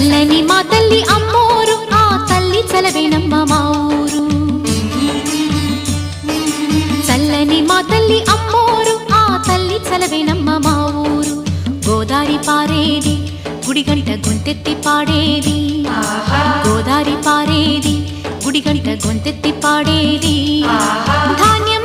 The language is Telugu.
చల్లని మా తల్లి అమ్మోరు, ఆ తల్లి చలవేనమ్మ మా ఊరు. చల్లని మా తల్లి అమ్మోరు, ఆ తల్లి చలవేనమ్మ మా ఊరు. గోదారి పారేది, గుడిగంట గొంతెత్తి పాడేది. గోదారి పారేది, గుడిగంట గొంతెత్తి పాడేది. ధాన్యం